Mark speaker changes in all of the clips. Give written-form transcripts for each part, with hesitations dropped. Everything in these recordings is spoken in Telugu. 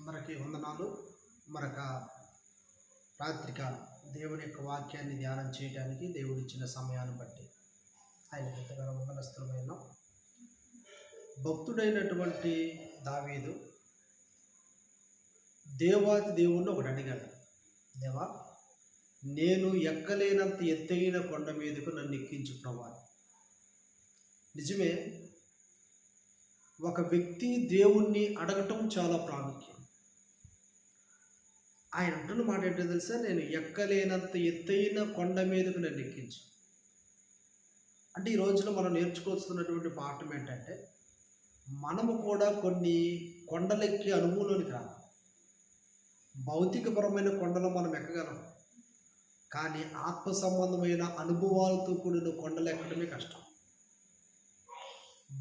Speaker 1: అందరికీ వందనాలు. మరొక రాత్రిక దేవుని యొక్క వాక్యాన్ని ధ్యానం చేయడానికి దేవుడు ఇచ్చిన సమయాన్ని బట్టి ఆయనకి ఎంతగానో వందనస్తులమైన భక్తుడైనటువంటి దావీదు దేవాతి దేవుణ్ణి ఒకటి అడిగాడు. దేవా, నేను ఎక్కలేనంత ఎత్తైన కొండ మీదకు నన్ను ఎక్కించు ప్రభువా. నిజమే, ఒక వ్యక్తి దేవుణ్ణి అడగటం చాలా ప్రాముఖ్యం. ఆయన అంటున్న మాట ఏంటో తెలుసా? నేను ఎక్కలేనంత ఎత్తైన కొండ మీదకు నన్ను ఎక్కించు. అంటే ఈ రోజున మనం నేర్చుకోవాల్సినటువంటి పాఠం ఏంటంటే, మనము కూడా కొన్ని కొండలెక్కి అనుభవంలోనికి రావాలి. భౌతికపరమైన కొండలు మనం ఎక్కగలం, కానీ ఆత్మ సంబంధమైన అనుభవాలతో కూడిన కొండలు ఎక్కడమే కష్టం.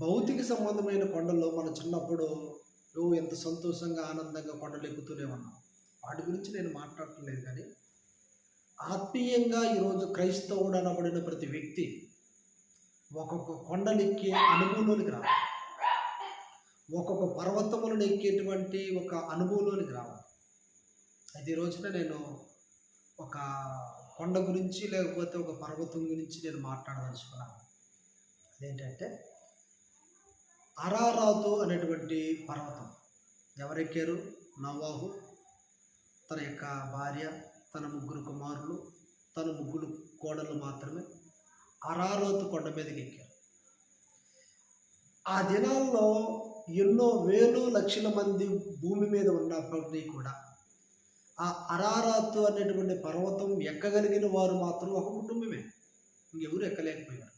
Speaker 1: భౌతిక సంబంధమైన కొండల్లో మనం చిన్నప్పుడు ఎంత సంతోషంగా ఆనందంగా కొండలు ఎక్కుతూనే ఉన్నాం. వాటి గురించి నేను మాట్లాడటం కానీ ఆత్మీయంగా ఈరోజు క్రైస్తవుడు అనబడిన ప్రతి వ్యక్తి ఒక్కొక్క కొండలెక్కే అనుభవంలోనికి రావాలి. ఒక్కొక్క పర్వతములను ఎక్కేటువంటి ఒక అనుభవంలోనికి రావాలి. అయితే ఈ రోజున నేను ఒక కొండ గురించి లేకపోతే ఒక పర్వతం గురించి నేను మాట్లాడదలుచుకున్నాను. అదేంటంటే అరారాతు అనేటువంటి పర్వతం. ఎవరెక్కారు? నోవాహు, తన యొక్క భార్య, తన 3 కుమారులు, తన 3 కోడళ్ళు మాత్రమే అరారాతు కొండ మీదకి ఎక్కారు. ఆ దినాల్లో ఎన్నో వేలు లక్షల మంది భూమి మీద ఉన్నప్పటికీ కూడా ఆ అరారాతు అనేటువంటి పర్వతం ఎక్కగలిగిన వారు మాత్రం ఒక కుటుంబమే, ఇంకెవరు ఎక్కలేకపోయారు.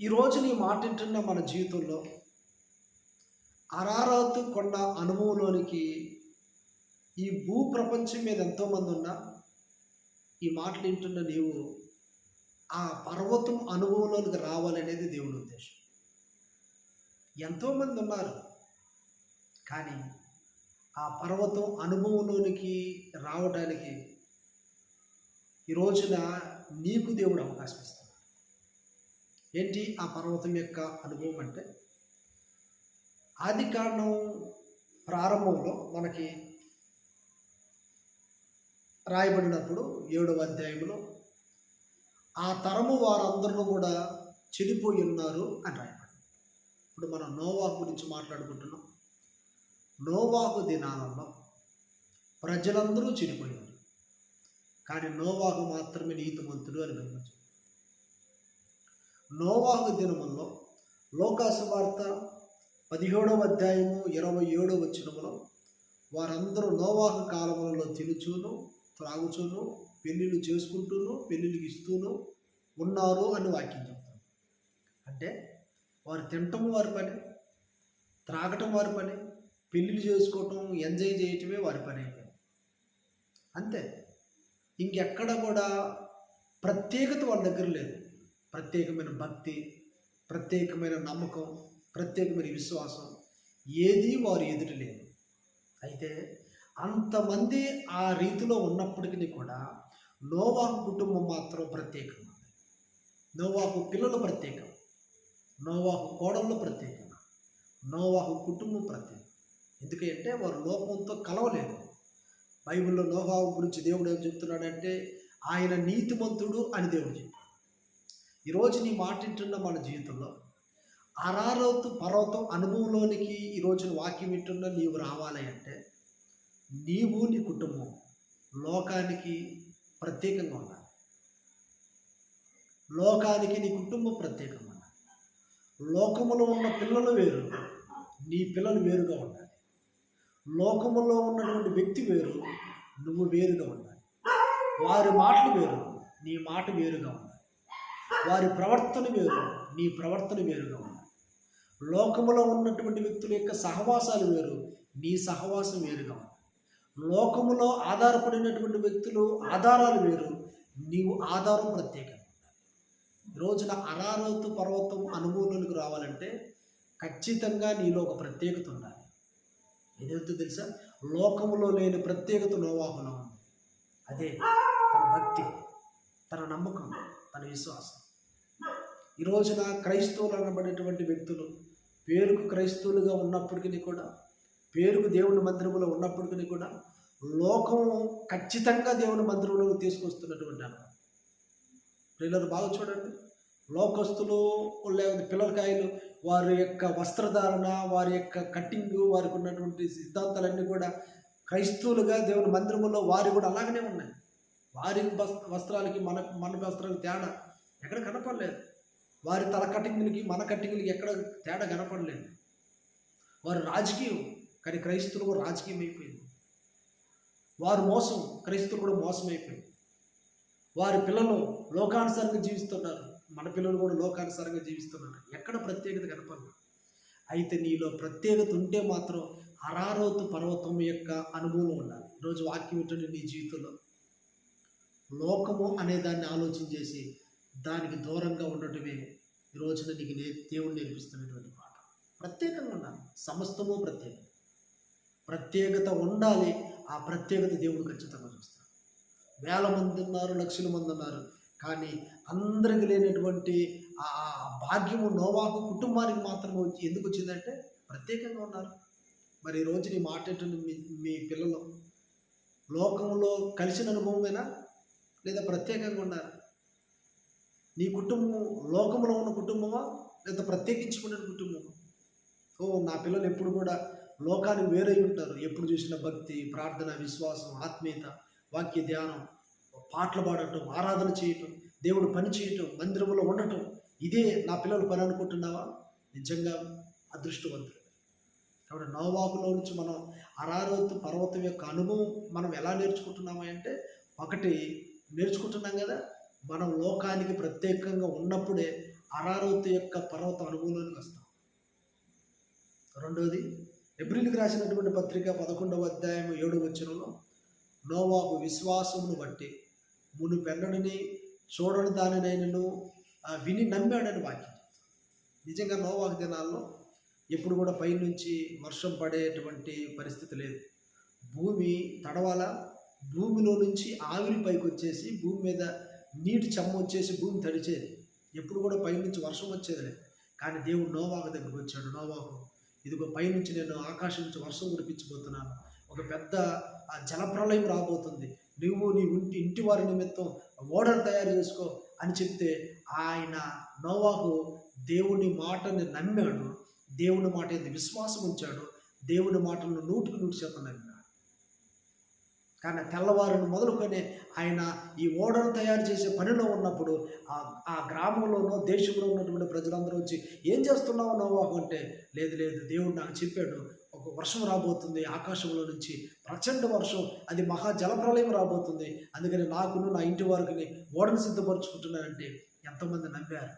Speaker 1: ఈరోజు నీ మాట వింటున్న మన జీవితంలో అరారాతు కొండ అనుభవంలోనికి ఈ భూ ప్రపంచం మీద ఎంతోమంది ఉన్నా ఈ మాటలు వింటున్న నీవు ఆ పర్వతం అనుభవంలోనికి రావాలనేది దేవుని ఉద్దేశం. ఎంతోమంది ఉన్నారు, కానీ ఆ పర్వతం అనుభవంలోనికి రావడానికి ఈ రోజున నీకు దేవుడు అవకాశం ఇస్తాడు. ఏంటి ఆ పర్వతం యొక్క అనుభవం అంటే, ఆదికాండం ప్రారంభంలో మనకి రాయబడినప్పుడు 7వ అధ్యాయంలో ఆ తరము వారందరూ కూడా చెడిపోయి ఉన్నారు అని రాయబడింది. ఇప్పుడు మనం నోవాహు గురించి మాట్లాడుకుంటున్నాం. నోవాహు దినాలలో ప్రజలందరూ చెడిపోయారు, కానీ నోవాహు మాత్రమే నీతిమంతుడు అని గమనించారు. నోవాహు దినముల్లో లోకాసు వార్త 17వ అధ్యాయము 27వ వచనములో వారందరూ నోవాహు కాలములలో తినుచూను త్రాగుచూను పెళ్ళిళ్ళు చేసుకుంటూను పెళ్ళిళ్ళకి ఇస్తూను ఉన్నారు అని వాక్యం చెప్తారు. అంటే వారు తినటం వారి పని, త్రాగటం వారి పని, పెళ్ళిళ్ళు చేసుకోవటం ఎంజాయ్ చేయటమే వారి పని అయిపోయింది. అంతే, ఇంకెక్కడ కూడా ప్రత్యేకత వాళ్ళ దగ్గర లేదు. ప్రత్యేకమైన భక్తి, ప్రత్యేకమైన నమ్మకం, ప్రత్యేకమైన విశ్వాసం ఏది వారు ఎదుట లేదు. అయితే అంతమంది ఆ రీతిలో ఉన్నప్పటికీ కూడా నోవాహు కుటుంబం మాత్రం ప్రత్యేకం. నోవాహు పిల్లలు ప్రత్యేకం, నోవాహు కోడళ్ళు ప్రత్యేకం, నోవాహు కుటుంబం ప్రత్యేకం. ఎందుకంటే వారు లోకంతో కలవలేదు. బైబిల్లో నోవాహు గురించి దేవుడు ఏం చెప్తున్నాడంటే ఆయన నీతిమంతుడు అని దేవుడు చెప్పాడు. ఈరోజు నీ మాట వింటున్న మన జీవితంలో అరారాతు పర్వతం అనుభవంలోనికి ఈరోజు వాక్యం వింటున్న నీవు రావాలి అంటే నీవు నీ కుటుంబం లోకానికి ప్రత్యేకంగా ఉండాలి. లోకానికి నీ కుటుంబం ప్రత్యేకంగా ఉండాలి. లోకములో ఉన్న పిల్లలు వేరు, నీ పిల్లలు వేరుగా ఉండాలి. లోకములో ఉన్నటువంటి వ్యక్తి వేరు, నువ్వు వేరుగా ఉండాలి. వారి మాటలు వేరు, నీ మాట వేరుగా ఉండాలి. వారి ప్రవర్తన వేరు, నీ ప్రవర్తన వేరుగా ఉండాలి. లోకములో ఉన్నటువంటి వ్యక్తుల యొక్క సహవాసాలు వేరు, నీ సహవాసం వేరుగా ఉండాలి. లోకములో ఆధారపడినటువంటి వ్యక్తులు ఆధారాలు వేరు, నీవు ఆధారం ప్రత్యేకంగా ఉండాలి. రోజున అరారాతు పర్వతం అనుభవంలోకి రావాలంటే ఖచ్చితంగా నీలో ఒక ప్రత్యేకత ఉండాలి. ఏదైతే తెలుసా? లోకములో లేని ప్రత్యేకత నోవాహులో ఉంది. అదే తన భక్తి, తన నమ్మకం, తన విశ్వాసం. ఈ రోజున క్రైస్తవులు అనబడేటువంటి వ్యక్తులు పేరుకు క్రైస్తవులుగా ఉన్నప్పటికీ కూడా, పేరుకు దేవుని మందిరంలో ఉన్నప్పటికీ కూడా లోకం ఖచ్చితంగా దేవుని మందిరంలో తీసుకొస్తున్నటువంటి అన్న పిల్లలు బాగా చూడండి. లోకస్తులు లేదా పిల్లలకాయలు వారి యొక్క వస్త్రధారణ, వారి యొక్క కట్టింగు, వారికి ఉన్నటువంటి సిద్ధాంతాలన్నీ కూడా క్రైస్తవులుగా దేవుని మందిరంలో వారి కూడా అలాగనే ఉన్నాయి. వారి వస్త్రాలకి మన వస్త్రాలకి తేడా ఎక్కడ కనపడలేదు. వారి తల కటింగులకి మన కటింగులకి ఎక్కడ తేడా కనపడలేదు. వారు రాజకీయం, కానీ క్రైస్తవులు కూడా రాజకీయం అయిపోయింది. వారు మోసం, క్రైస్తవులు కూడా మోసం అయిపోయింది. వారి పిల్లలు లోకానుసారంగా జీవిస్తున్నారు, మన పిల్లలు కూడా లోకానుసారంగా జీవిస్తున్నారు. ఎక్కడ ప్రత్యేకత కనపడదు. అయితే నీలో ప్రత్యేకత ఉంటే మాత్రం అరారోతు పర్వతం యొక్క అనుభవం ఉండాలి. ఈరోజు వాక్యం ఏంటంటే నీ జీవితంలో లోకము అనే దాన్ని ఆలోచన చేసి దానికి దూరంగా ఉండటమే ఈ రోజున నీకు దేవుడు నేర్పిస్తున్నటువంటి మాట. ప్రత్యేకంగా ఉండాలి. సమస్తము ప్రత్యేకత ఉండాలి. ఆ ప్రత్యేకత దేవుడు ఖచ్చితంగా చూస్తాడు. వేల మంది ఉన్నారు, లక్షల మంది ఉన్నారు, కానీ అందరికి లేనటువంటి ఆ భాగ్యము నోవాహు కుటుంబానికి మాత్రం ఎందుకు వచ్చిందంటే ప్రత్యేకంగా ఉన్నారు. మరి ఈరోజు నీ మాట మీ పిల్లలు లోకంలో కలిసిన అనుభవమేనా, లేదా ప్రత్యేకంగా ఉన్నారు? నీ కుటుంబం లోకంలో ఉన్న కుటుంబమా, లేదా ప్రత్యేకించుకునే కుటుంబమా? నా పిల్లలు ఎప్పుడు కూడా లోకానికి వేరై ఉంటారు. ఎప్పుడు చూసిన భక్తి, ప్రార్థన, విశ్వాసం, ఆత్మీయత, వాక్య ధ్యానం, పాటలు పాడటం, ఆరాధన చేయటం, దేవుడు పని చేయటం, మందిరంలో ఉండటం, ఇదే నా పిల్లల పని అనుకుంటున్నావా? నిజంగా అదృష్టవంతుడు. కాబట్టి నోవాహులో నుంచి మనం అరారోతు పర్వతం యొక్క అనుభవం మనం ఎలా నేర్చుకుంటున్నామా అంటే, ఒకటి నేర్చుకుంటున్నాం కదా, మనం లోకానికి ప్రత్యేకంగా ఉన్నప్పుడే అరారోతు యొక్క పర్వత అనుభవంలోనికి వస్తాం. రెండవది, ఎబ్రిల్కి రాసినటువంటి పత్రిక 11వ అధ్యాయం 7వ వచనంలో నోవాహు విశ్వాసమును బట్టి మునుపెన్నడని చూడని దానినైనను విని నమ్మాడని వాక్యం. నిజంగా నోవాహు దినాల్లో ఎప్పుడు కూడా పైనుంచి వర్షం పడేటువంటి పరిస్థితి లేదు. భూమి తడవాల, భూమిలో నుంచి ఆవిరి పైకి వచ్చేసి భూమి మీద నీటి చెమ్మ వచ్చేసి భూమి తడిచేది. ఎప్పుడు కూడా పైనుంచి వర్షం వచ్చేది లేదు. కానీ దేవుడు నోవాహు దగ్గరికి వచ్చాడు. నోవాహు, ఇదిగో పైనుంచి నేను ఆకాశం నుంచి వర్షం కురిపించబోతున్నాను, ఒక పెద్ద జలప్రలయం రాబోతుంది, నువ్వు నీ ఇంటి వారి నిమిత్తం ఓడను తయారు చేసుకో అని చెప్తే ఆయన నోవాహు దేవుని మాటని నమ్మాడు. దేవుని మాట మీద విశ్వాసం ఉంచాడు. దేవుని మాటలను 100% నమ్మాడు. కానీ తెల్లవారును మొదలుకొని ఆయన ఈ ఓడను తయారు చేసే పనిలో ఉన్నప్పుడు ఆ గ్రామంలోనో దేశంలో ఉన్నటువంటి ప్రజలందరూ వచ్చి, ఏం చేస్తున్నావు నోవాహు అంటే, లేదు దేవుడు నాకు చెప్పాడు, ఒక వర్షం రాబోతుంది ఆకాశంలో నుంచి, ప్రచండ వర్షం, అది మహా జలప్రలయం రాబోతుంది, అందుకని నాకును నా ఇంటి వారికి ఓడను సిద్ధపరుచుకుంటున్నానంటే ఎంతోమంది నమ్మారు,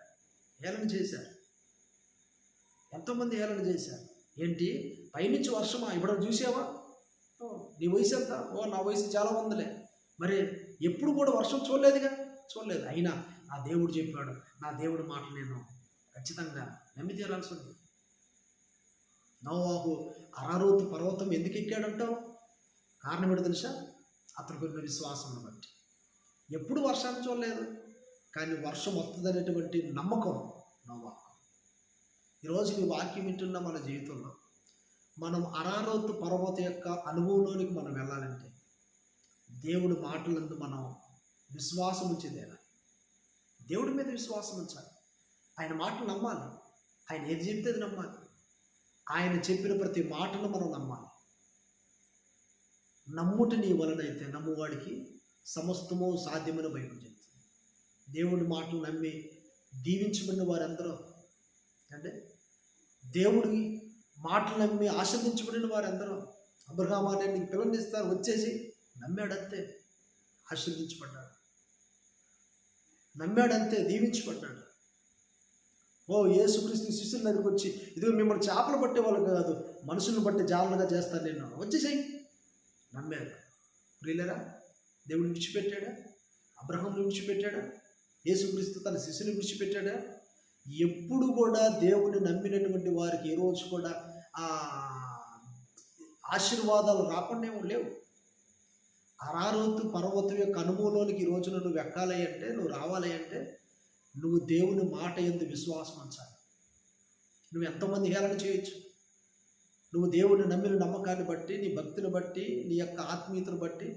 Speaker 1: హేళన చేశారు. ఎంతోమంది హేళన చేశారు. ఏంటి పైనుంచి వర్షమా, ఇప్పుడు చూసావా, నీ వయసు ఎంత? నా వయసు చాలా ఉందిలే, మరి ఎప్పుడు కూడా వర్షం చూడలేదుగా, చూడలేదు. అయినా నా దేవుడు చెప్పాడు, నా దేవుడి మాటలు నేను ఖచ్చితంగా నమ్మి తీరాల్సి ఉంది. నోవాహు అరారోతు పర్వతం ఎందుకు ఎక్కాడంటావు? కారణం ఏంటో తెలుసా? అతనికి ఉన్న విశ్వాసం బట్టి. ఎప్పుడు వర్షాన్ని చూడలేదు, కానీ వర్షం వస్తుందనేటువంటి నమ్మకం నోవాహు. ఈరోజు నీ వాక్యం వింటున్న మన జీవితంలో మనం అరారోతు పర్వత యొక్క అనుభవంలోనికి మనం వెళ్ళాలంటే దేవుడి మాటలందు మనం విశ్వాసం ఉంచేదేనా? దేవుడి మీద విశ్వాసం ఉంచాలి. ఆయన మాటలు నమ్మాలి. ఆయన ఏది చెప్తే అది నమ్మాలి. ఆయన చెప్పిన ప్రతి మాటను మనం నమ్మాలి. నమ్ముట నీ వలనైతే నమ్మువాడికి సమస్తము సాధ్యమని బైబిల్ చెప్తుంది. దేవుడి మాటలు నమ్మి దీవించబడిన వారందరూ, అంటే దేవుడి మాటలు నమ్మి ఆశీర్వదించబడిన వారందరూ, అబ్రహాము అనే నీకు పిల్లల్ని ఇస్తారు వచ్చేసి నమ్మాడంతే, ఆశీర్వదించబడ్డాడు. నమ్మాడంతే, దీవించబడ్డాడు. యేసుక్రీస్తు శిష్యుల దగ్గరికి వచ్చి, ఇదిగో మిమ్మల్ని చేపలు పట్టేవాళ్ళు కాదు, మనుషులను బట్టి జాలనగా చేస్తాను నేను, వచ్చేసాయి. నమ్మారు. ప్రియులరా, దేవుడు విడిచిపెట్టాడా? అబ్రహామును విడిచిపెట్టాడా? యేసుక్రీస్తు తన శిష్యుని విడిచిపెట్టాడా? ఎప్పుడు కూడా దేవుని నమ్మినటువంటి వారికి ఏ రోజు కూడా ఆశీర్వాదాలు రాకుండా లేవు. అరారోతు పర్వతం యొక్క అనుభవంలోనికి ఈ రోజున నువ్వు ఎక్కాలి అంటే, నువ్వు రావాలి అంటే, నువ్వు దేవుని మాట యందు విశ్వాసం ఉంచాలి. నువ్వు ఎంతోమంది హేళన చేయొచ్చు. నువ్వు దేవుడిని నమ్మిన నమ్మకాన్ని బట్టి, నీ భక్తిని బట్టి, నీ యొక్క ఆత్మీయతను బట్టి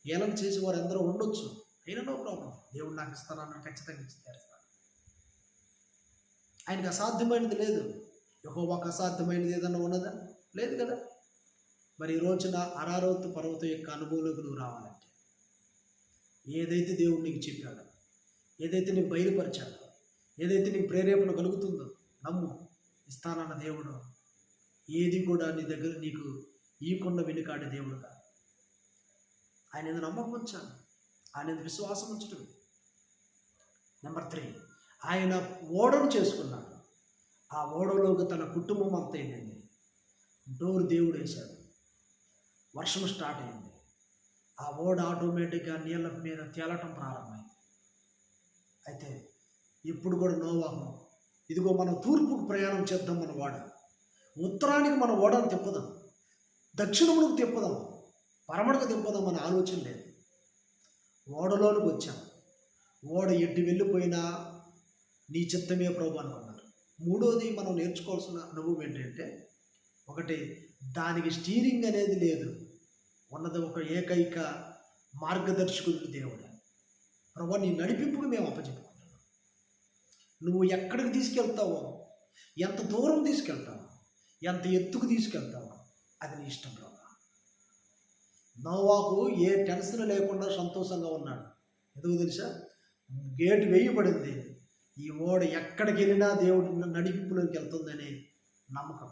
Speaker 1: హేళన చేసి వారు ఎందరో ఉండొచ్చు. అయినా నో ప్రాబ్లం. దేవుడు నాకు ఇస్తానన్నాడు, ఖచ్చితంగా ఇచ్చి తీరుస్తాడు. ఆయనకు అసాధ్యమైనది లేదు. యెహోవాకు అసాధ్యమైనది ఏదన్నా ఉన్నదా? లేదు కదా. మరి ఈ రోజున అరారోతు పర్వతం యొక్క అనుభవంలోకి నువ్వు రావాలంటే ఏదైతే దేవుడు నీకు చెప్పాడో, ఏదైతే నీకు బయలుపరిచాడో, ఏదైతే నీకు ప్రేరేపణ కలుగుతుందో నమ్ము. ఇస్తానన్న దేవుడు ఏది కూడా నీ దగ్గర నీకు ఈకుండా వెనుకాడే దేవుడు కాదు. ఆయన మీద నమ్మకం ఉంచాలి, ఆయన మీద విశ్వాసం ఉంచటమే. నెంబర్ 3, ఆయన ఓడను చేసుకున్నాడు. ఆ ఓడలోకి తన కుటుంబం అంతా అయింది. డోర్ దేవుడు వేశాడు. వర్షం స్టార్ట్ అయింది. ఆ ఓడ ఆటోమేటిక్గా నీళ్ళ మీద తేలటం ప్రారంభమైంది. అయితే ఇప్పుడు కూడా నోవాహు, ఇదిగో మనం తూర్పుకు ప్రయాణం చేద్దాం, మన ఓడ ఉత్తరానికి మన ఓడను తిప్పదాం, దక్షిణములకు తిప్పదాం, పరమడకు తిప్పదాం అనే ఆలోచన లేదు. ఓడలోనికి వచ్చాం. ఓడ ఎటు వెళ్ళిపోయినా నీ చిత్తమే ప్రభు అనుకున్నారు. మూడోది మనం నేర్చుకోవాల్సిన అనుభవం ఏంటంటే, ఒకటి, దానికి స్టీరింగ్ అనేది లేదు. ఉన్నది ఒక ఏకైక మార్గదర్శకుడు దేవుడు. ప్రభు నీ నడిపింపుకు మేము అప్పచెప్పుకుంటున్నాం. నువ్వు ఎక్కడికి తీసుకెళ్తావో, ఎంత దూరం తీసుకెళ్తావో, ఎంత ఎత్తుకు తీసుకెళ్తావో అది నీ ఇష్టం ప్రభు. నోవాహు ఏ టెన్షన్ లేకుండా సంతోషంగా ఉన్నాడు. ఎందుకు తెలుసా? గేటు వేయబడింది. ఈ ఓడ ఎక్కడికి వెళ్ళినా దేవుడు నడిపింపులోకి వెళ్తుందనే నమ్మకం.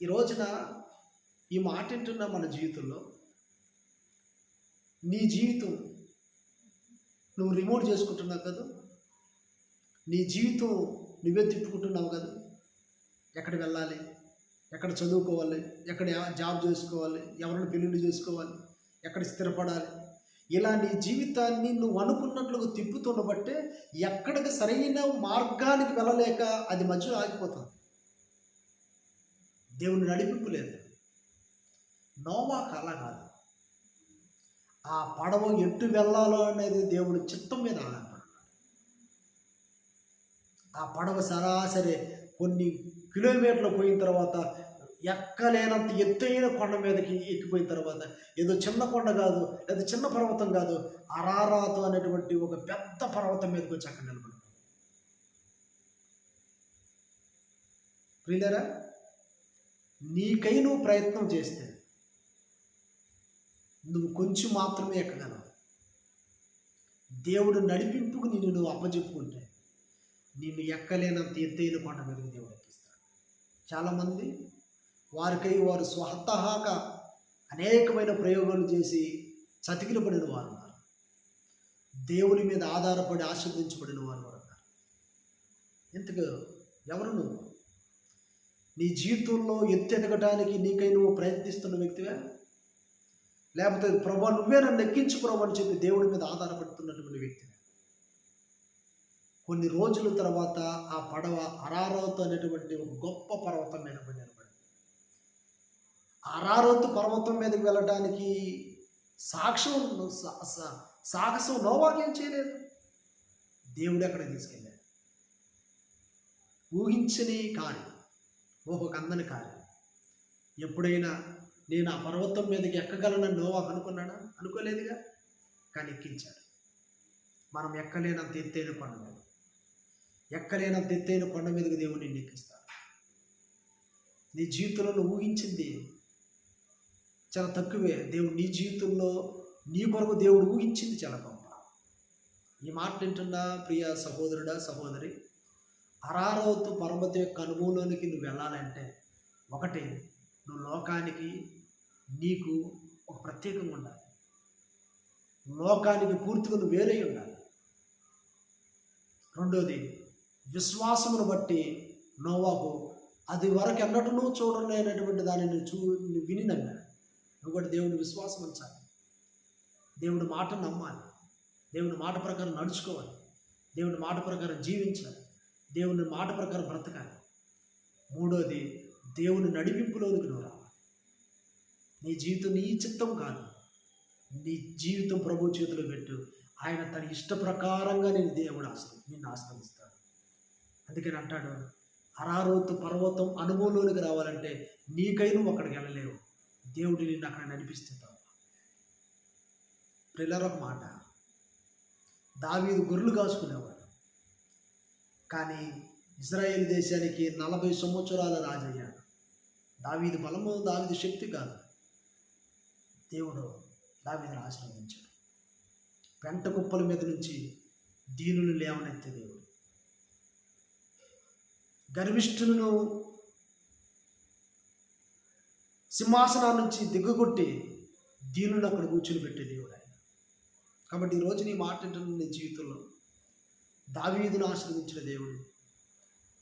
Speaker 1: ఈ రోజున ఈ మాట వింటున్న మన జీవితంలో, నీ జీవితం నువ్వు రిమోట్ చేసుకుంటున్నావు కదా, నీ జీవితం నువ్వే తిప్పుకుంటున్నావు కదా. ఎక్కడ వెళ్ళాలి, ఎక్కడ చదువుకోవాలి, ఎక్కడ జాబ్ చేసుకోవాలి, ఎవరిని పెళ్ళిళ్ళు చేసుకోవాలి, ఎక్కడ స్థిరపడాలి, ఇలా నీ జీవితాన్ని నువ్వు అనుకున్నట్లుగా తిప్పుతుండబట్టే ఎక్కడికి సరైన మార్గానికి వెళ్ళలేక అది మధ్యలో ఆగిపోతుంది. దేవుని నడిపింపు లేదు. నోవాహు అలా కాదు. ఆ పడవ ఎటు వెళ్ళాలో అనేది దేవుని చిత్తం మీద ఆధారపడ్డాడు. ఆ పడవ సరాసరి కొన్ని కిలోమీటర్లు పోయిన తర్వాత, ఎక్కలేనంత ఎత్తైన కొండ మీదకి ఎక్కిపోయిన తర్వాత, ఏదో చిన్న కొండ కాదు, లేదా చిన్న పర్వతం కాదు, అరారాతు అనేటువంటి ఒక పెద్ద పర్వతం మీదకి వచ్చి అక్కడ నిలబడి. ప్రియులారా, నీకై నువ్వు ప్రయత్నం చేస్తే నువ్వు కొంచెం మాత్రమే ఎక్కగలవు. దేవుడు నడిపింపుకు నిన్ను నువ్వు అప్పచెప్పుకుంటే నిన్ను ఎక్కలేనంత ఎత్తైన కొండ మీదకి దేవుడు ఎక్కిస్తాడు. చాలామంది వారికై వారు స్వతహాగా అనేకమైన ప్రయోగాలు చేసి చతికిల పడిన వారు ఉన్నారు. దేవుని మీద ఆధారపడి ఆశీర్వదించబడిన వారు ఉన్నారు. ఎందుకు? ఎవరు నువ్వు? నీ జీవితంలో ఎత్తెదగటానికి నీకై నువ్వు ప్రయత్నిస్తున్న వ్యక్తివే, లేకపోతే ప్రభు నువ్వే నన్ను ఎక్కించు ప్రభు అని చెప్పి దేవుడి మీద ఆధారపడుతున్నటువంటి వ్యక్తివే? కొన్ని రోజుల తర్వాత ఆ పడవ అరారోతు అనేటువంటి ఒక గొప్ప పర్వతం మీద నిలబడింది. అరారోతు పర్వతం మీదకి వెళ్ళడానికి సాహసం నోవాహు ఏం చేయలేదు. దేవుడు అక్కడికి తీసుకెళ్ళాడు. ఊహించని కార్యం, ఒక అందని కార్యం. ఎప్పుడైనా నేను ఆ పర్వతం మీదకి ఎక్కగలనని నోవాహు అనుకున్నాడా? అనుకోలేదుగా. కానీ ఎక్కించాడు. మనం ఎక్కలేనంత ఎత్తైన కొండ మీద, ఎక్కలేనంత ఎత్తైన కొండ మీదకి దేవుడు నిన్ను ఎక్కిస్తాడు. నీ జీవితంలో ఊహించింది చాలా తక్కువే. దేవుడు నీ జీవితంలో నీ కొరకు దేవుడు ఊహించింది చాలా గొప్ప. ఈ మాట వింటున్న ప్రియ సహోదరుడా, సహోదరి, అరారోతు పర్వతం యొక్క అనుభవంలోనికి నువ్వు వెళ్ళాలంటే, ఒకటి, నువ్వు లోకానికి నీకు ఒక ప్రత్యేకంగా ఉండాలి. లోకానికి పూర్తిగా నువ్వు వేరే ఉండాలి. రెండోది, విశ్వాసమును బట్టి నోవాహు అది వరకు ఎన్నటూ చూడలేనటువంటి దానిని విని నమ్మాడు. నువ్వు కూడా దేవుని విశ్వాసం ఉంచాలి. దేవుడి మాట నమ్మాలి. దేవుని మాట ప్రకారం నడుచుకోవాలి. దేవుని మాట ప్రకారం జీవించాలి. దేవుని మాట ప్రకారం బ్రతకాలి. మూడోది, దేవుని నడిపింపులోనికి నువ్వు రావాలి. నీ జీవితం నీ చిత్తం కాదు, నీ జీవితం ప్రభు చేతిలో పెట్టు. ఆయన తన ఇష్ట ప్రకారంగా నిన్ను ఆశ్రయిస్తాడు. అందుకని అంటాడు, అరారోతు పర్వతం అనుభవంలోనికి రావాలంటే నీకై నువ్వు అక్కడికి వెళ్ళలేవు. దేవుడు నిన్ను అక్కడ నడిపిస్తే తప్ప. ప్రియులారా, ఒక మాట, దావీదు గొర్రెలు కాసుకునేవాడు, కానీ ఇజ్రాయేల్ దేశానికి 40 సంవత్సరాల రాజయ్యాడు. దావీదు బలము, దావీదు శక్తి కాదు, దేవుడు దావీదును ఆశీర్వదించాడు. పెంట కుప్పల మీద నుంచి దీనులు లేవనెత్తే దేవుడు, గర్విష్ఠులను సింహాసనాల నుంచి దిగ్గొట్టి దీనులను అక్కడ కూర్చుని పెట్టే దేవుడు ఆయన. కాబట్టి ఈరోజు నీ మాట వింటున్న నీ జీవితంలో దావీదును ఆశీర్వదించిన దేవుడు,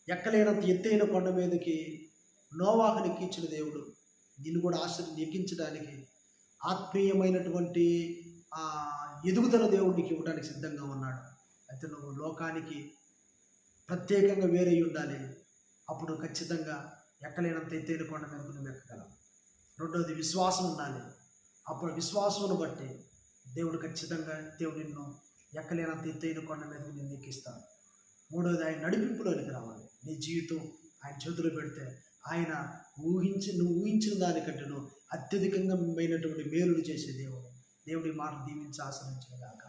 Speaker 1: ఎక్కలేనంత ఎత్తైన కొండ మీదకి నోవాహుని ఎక్కించిన దేవుడు నిన్ను కూడా ఎక్కించడానికి, ఆత్మీయమైనటువంటి ఎదుగుదల దేవుడు నీకు ఇవ్వడానికి సిద్ధంగా ఉన్నాడు. అయితే నువ్వు లోకానికి ప్రత్యేకంగా వేరై ఉండాలి. అప్పుడు ఖచ్చితంగా ఎక్కలేనంత ఎత్తైన కొండ మీదకు నువ్వు ఎక్కగలవు. రెండవది విశ్వాసం ఉండాలి. అప్పుడు విశ్వాసమును బట్టి దేవుడు ఖచ్చితంగా నిన్ను ఎక్కలేనంత ఎత్తైన కొండ మీదకు నిన్ను ఎక్కిస్తాడు. మూడవది ఆయన నడిపింపులోనికి రావాలి. నీ జీవితం ఆయన చేతిలో పెడితే ఆయన నువ్వు ఊహించిన దానికంటే అత్యధికంగా మేలులు చేసే దేవుడు. దేవుడి మాట దీవించి ఆశ్రయించిన దాకా.